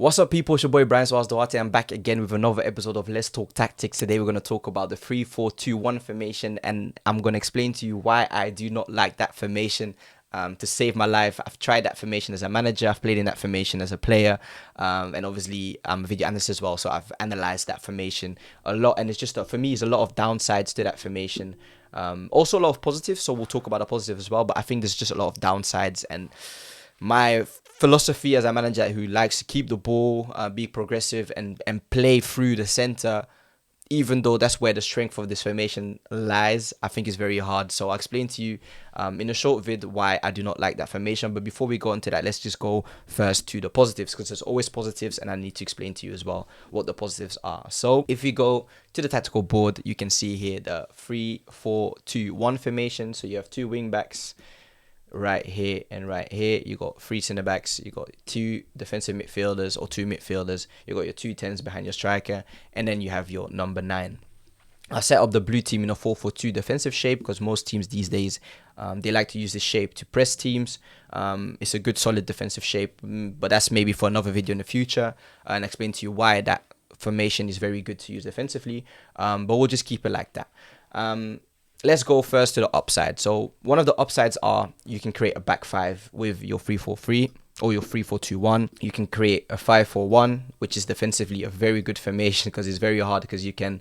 What's up, people? It's your boy Brian Suarez Duarte. I'm back again with another episode of Let's Talk Tactics. Today, we're going to talk about the 3-4-2-1 formation, and I'm going to explain to you why I do not like that formation. To save my life, I've tried that formation as a manager, I've played in that formation as a player, and obviously I'm a video analyst as well, so I've analyzed that formation a lot, and it's just, for me, it's a lot of downsides to that formation. Also a lot of positives, so we'll talk about the positive as well, but I think there's just a lot of downsides, and my philosophy as a manager who likes to keep the ball, be progressive, and play through the center, even though that's where the strength of this formation lies, I think it's very hard. So I'll explain to you in a short vid why I do not like that formation. But before we go into that, let's just go first to the positives, because there's always positives, and I need to explain to you as well what the positives are. So if you go to the tactical board, you can see here the 3-4-2-1 formation. So you have two wing backs right here and right here. You got three center backs, you got two defensive midfielders or two midfielders, you got your two tens behind your striker, and then you have your number 9. I set up the blue team in a 4-4-2 defensive shape because most teams these days they like to use this shape to press teams. It's a good solid defensive shape, but that's maybe for another video in the future, and explain to you why that formation is very good to use defensively, but we'll just keep it like that. Let's go first to the upside. So one of the upsides are you can create a back five with your 3-4-3 or your 3-4-2-1. You can create a 5-4-1, which is defensively a very good formation because it's very hard because you can,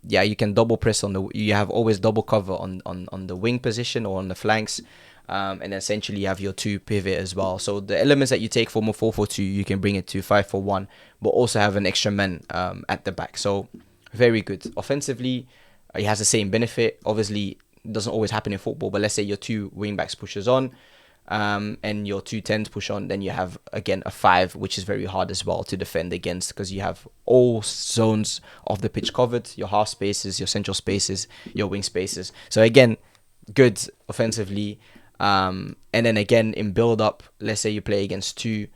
you can double press on the. You have always double cover on the wing position or on the flanks. And essentially you have your two pivot as well. So the elements that you take from a 4-4-2, you can bring it to 5-4-1, but also have an extra man at the back. So very good offensively. It has the same benefit. Obviously, it doesn't always happen in football, but let's say your two wing backs pushes on, and your two tens push on, then you have, again, a 5, which is very hard as well to defend against because you have all zones of the pitch covered, your half spaces, your central spaces, your wing spaces. So again, good offensively. And then again, in build-up, let's say you play against two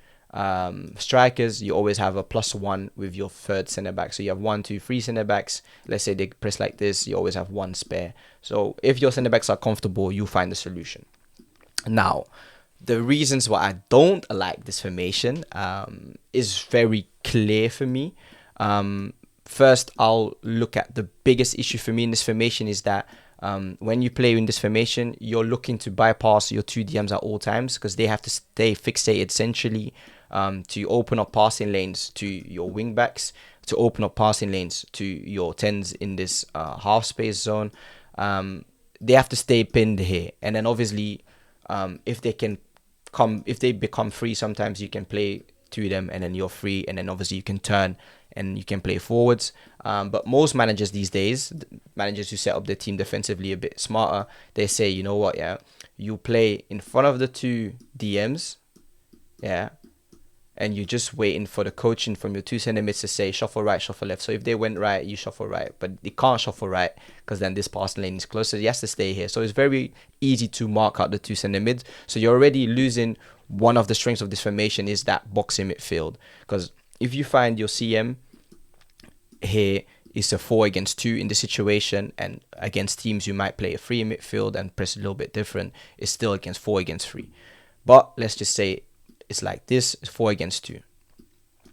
strikers, you always have a +1 with your third center back. So you have 1, 2, 3 center backs. Let's say they press like this, you always have one spare. So if your center backs are comfortable, you find the solution. Now, the reasons why I don't like this formation is very clear for me. First, I'll look at the biggest issue for me in this formation is that when you play in this formation, you're looking to bypass your two DMs at all times because they have to stay fixated centrally to open up passing lanes to your wing backs, to open up passing lanes to your tens in this half space zone. They have to stay pinned here, and then obviously if they become free, sometimes you can play to them and then you're free, and then obviously you can turn and you can play forwards. But most managers these days, managers who set up their team defensively a bit smarter, they say, you know what, you play in front of the two DMs, and you're just waiting for the coaching from your two center mids to say shuffle right, shuffle left. So if they went right, you shuffle right, but they can't shuffle right because then this passing lane is closer. He has to stay here. So it's very easy to mark out the two center mids. So you're already losing one of the strengths of this formation is that boxing midfield. Because if you find your CM here is a 4 against 2 in this situation, and against teams you might play a 3 in midfield and press a little bit different, it's still against 4 against 3. But let's just say it's like this, it's 4 against 2.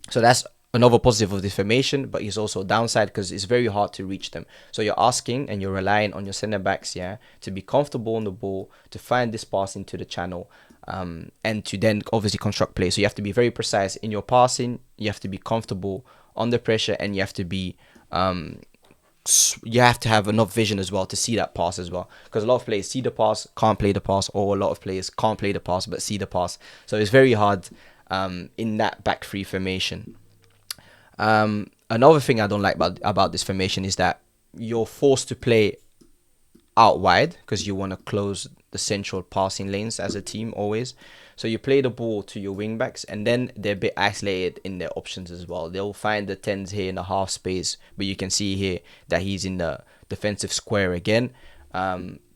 So that's another positive of this formation, but it's also a downside because it's very hard to reach them. So you're asking and you're relying on your center backs, to be comfortable on the ball, to find this pass into the channel, and to then obviously construct play. So you have to be very precise in your passing, you have to be comfortable under pressure, and you have to be you have to have enough vision as well to see that pass as well, because a lot of players see the pass, can't play the pass, or a lot of players can't play the pass but see the pass. So it's very hard in that back three formation. Another thing I don't like about this formation is that you're forced to play out wide because you want to close the central passing lanes as a team always. So you play the ball to your wing backs, and then they're a bit isolated in their options as well. They'll find the tens here in the half space, but you can see here that he's in the defensive square again.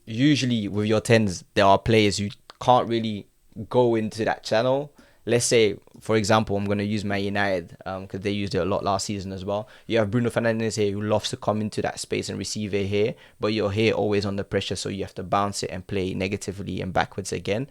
Usually with your tens, there are players who can't really go into that channel. Let's say, for example, I'm going to use Man United because they used it a lot last season as well. You have Bruno Fernandes here who loves to come into that space and receive it here, but you're here always under pressure, so you have to bounce it and play negatively and backwards again.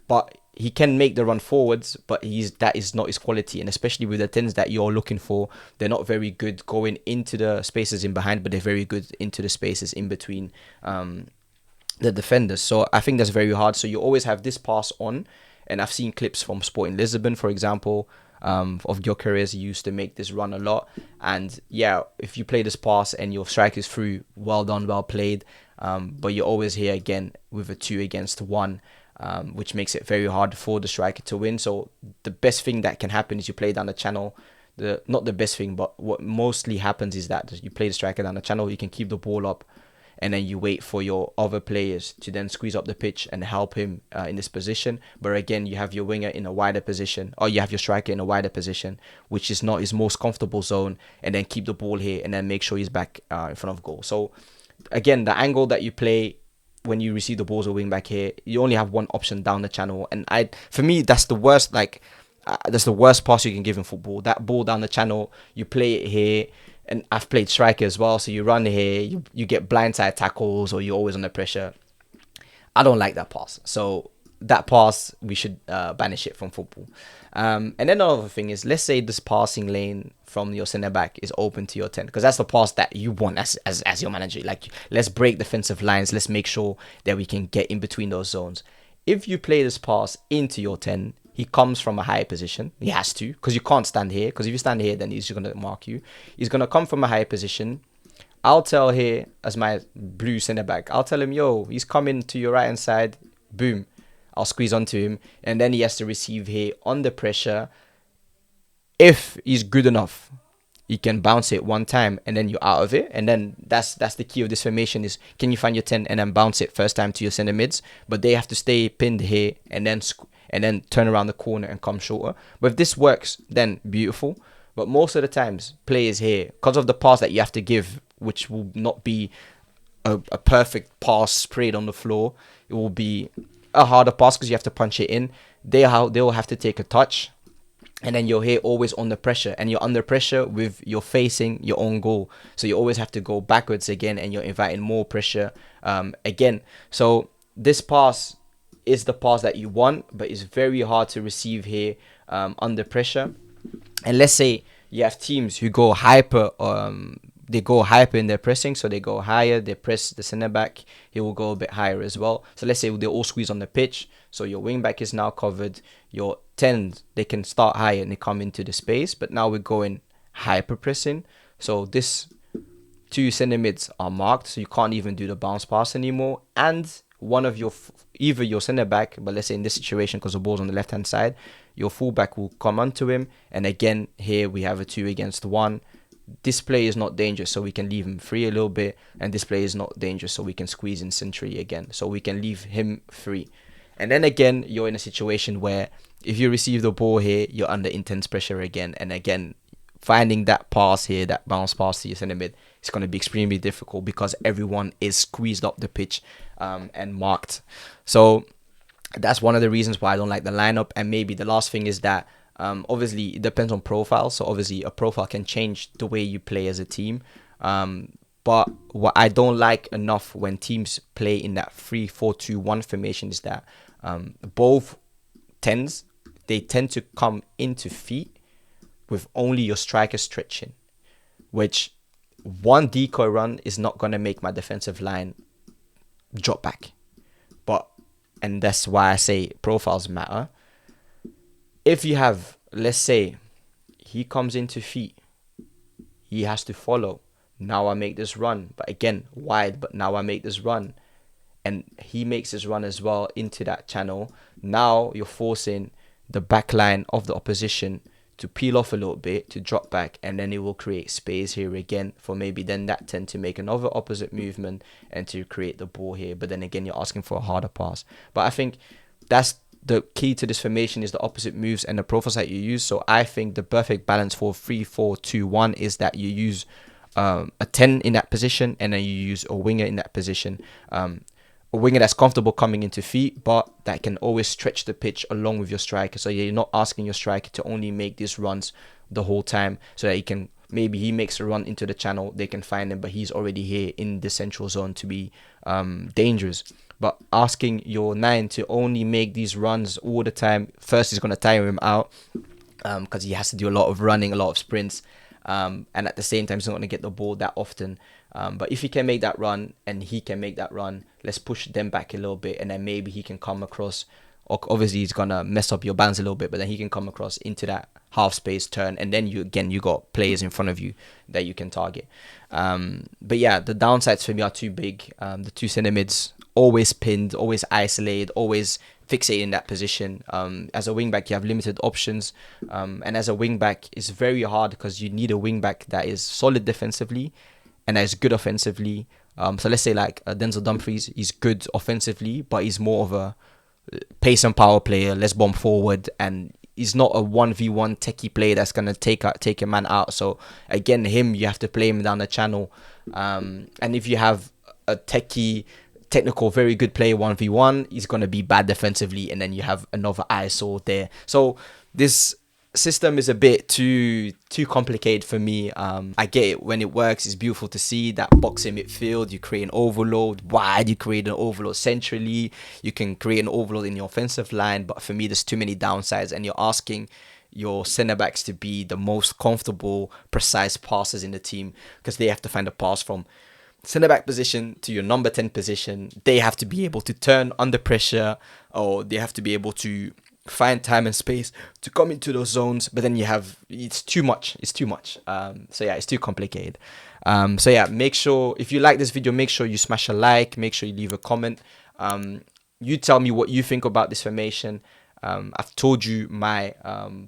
But he can make the run forwards, but that is not his quality. And especially with the tens that you're looking for, they're not very good going into the spaces in behind, but they're very good into the spaces in between the defenders. So I think that's very hard. So you always have this pass on, and I've seen clips from Sporting Lisbon, for example, of Gyökeres. He used to make this run a lot. And yeah, if you play this pass and your strike is through, well done, well played. But you're always here again with a 2-against-1, which makes it very hard for the striker to win. So the best thing that can happen is you play down the channel. Not the best thing, but what mostly happens is that you play the striker down the channel. You can keep the ball up, and then you wait for your other players to then squeeze up the pitch and help him in this position. But again, you have your winger in a wider position, or you have your striker in a wider position, which is not his most comfortable zone, and then keep the ball here and then make sure he's back in front of goal. So again, the angle that you play when you receive the balls or wing back here, you only have one option down the channel. And for me, that's the worst, that's the worst pass you can give in football. That ball down the channel, you play it here. And I've played striker as well, so you run here, you get blindside tackles, or you're always under pressure. I don't like that pass. So that pass, we should banish it from football. And then another thing is, let's say this passing lane from your centre back is open to your 10, because that's the pass that you want as your manager. Like, let's break defensive lines. Let's make sure that we can get in between those zones. If you play this pass into your 10, he comes from a higher position. He has to, because you can't stand here. Because if you stand here, then he's just going to mark you. He's going to come from a higher position. I'll tell here, as my blue centre back, I'll tell him, yo, he's coming to your right hand side. Boom. I'll squeeze onto him. And then he has to receive here under pressure. If he's good enough, he can bounce it one time and then you're out of it. And then that's the key of this formation is, can you find your 10 and then bounce it first time to your centre mids? But they have to stay pinned here and then turn around the corner and come shorter. But if this works, then beautiful. But most of the times, players here, because of the pass that you have to give, which will not be a perfect pass sprayed on the floor, it will be a harder pass because you have to punch it in. They'll have to take a touch, and then you're here always under pressure, and you're under pressure with you're facing your own goal. So you always have to go backwards again, and you're inviting more pressure again. So this pass is the pass that you want, but it's very hard to receive here under pressure. And let's say you have teams who go hyper, they go hyper in their pressing, so they go higher, they press the centre back, he will go a bit higher as well. So let's say they all squeeze on the pitch, so your wing back is now covered, your 10s, they can start higher and they come into the space, but now we're going hyper pressing, so this 2 centre mids are marked, so you can't even do the bounce pass anymore, and one of either your centre back, but let's say in this situation, because the ball's on the left hand side, your fullback will come onto him, and again here we have a 2-against-1. This play is not dangerous, so we can leave him free a little bit, and this play is not dangerous, so we can squeeze in centrally again, so we can leave him free. And then again, you're in a situation where if you receive the ball here, you're under intense pressure again, and again, finding that pass here, that bounce pass to your centre mid, it's going to be extremely difficult because everyone is squeezed up the pitch and marked. So that's one of the reasons why I don't like the lineup. And maybe the last thing is that obviously it depends on profile. So obviously a profile can change the way you play as a team. But what I don't like enough when teams play in that 3-4-2-1 formation is that both 10s, they tend to come into feet with only your striker stretching, which one decoy run is not going to make my defensive line drop back. And that's why I say profiles matter. If you have, let's say, he comes into feet, he has to follow. Now I make this run, but again, wide, but now I make this run. And he makes his run as well into that channel. Now you're forcing the back line of the opposition to peel off a little bit, to drop back, and then it will create space here again for maybe then that 10 to make another opposite movement and to create the ball here. But then again, you're asking for a harder pass. But I think that's the key to this formation, is the opposite moves and the profiles that you use. So I think the perfect balance for 3-4-2-1 is that you use a 10 in that position, and then you use a winger in that position. A winger that's comfortable coming into feet, but that can always stretch the pitch along with your striker. So you're not asking your striker to only make these runs the whole time, so that maybe he makes a run into the channel, they can find him, but he's already here in the central zone to be dangerous. but asking your 9 to only make these runs all the time, first is going to tire him out, because he has to do a lot of running, a lot of sprints, and at the same time he's not going to get the ball that often. But if he can make that run and he can make that run, let's push them back a little bit, and then maybe he can come across. Obviously he's gonna mess up your balance a little bit, but then he can come across into that half space turn, and then you got players in front of you that you can target. But yeah, the downsides for me are too big. The two centre mids always pinned, always isolated, always fixated in that position. As a wing back, you have limited options, and as a wing back, it's very hard because you need a wing back that is solid defensively and that is good offensively. So let's say like Denzel Dumfries, he's good offensively, but he's more of a pace and power player. Let's bomb forward, and he's not a 1v1 techie player that's gonna take a man out. So again, you have to play him down the channel. And if you have a technical, very good player 1v1, he's gonna be bad defensively, and then you have another ISO there. So this system is a bit too complicated for me. I get it when it works. It's beautiful to see that boxing midfield. You create an overload wide, you create an overload centrally, you can create an overload in your offensive line. But for me, there's too many downsides, and you're asking your centre backs to be the most comfortable, precise passers in the team, because they have to find a pass from centre back position to your number 10 position. They have to be able to turn under pressure, or they have to be able to find time and space to come into those zones. But then it's too much. So yeah, it's too complicated. So yeah, make sure, if you like this video, make sure you smash a like, make sure you leave a comment. You tell me what you think about this formation. I've told you my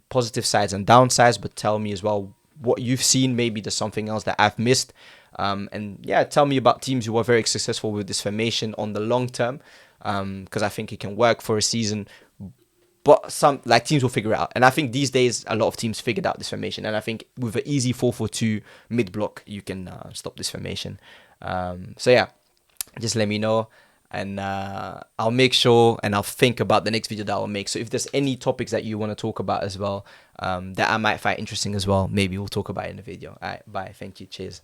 positive sides and downsides, but tell me as well what you've seen. Maybe there's something else that I've missed. And yeah, tell me about teams who are very successful with this formation on the long term, because I think it can work for a season. But some teams will figure it out. And I think these days, a lot of teams figured out this formation. And I think with an easy 4-4-2 mid-block, you can stop this formation. So yeah, just let me know. And I'll make sure, and I'll think about the next video that I'll make. So if there's any topics that you want to talk about as well, that I might find interesting as well, maybe we'll talk about it in the video. All right, bye. Thank you. Cheers.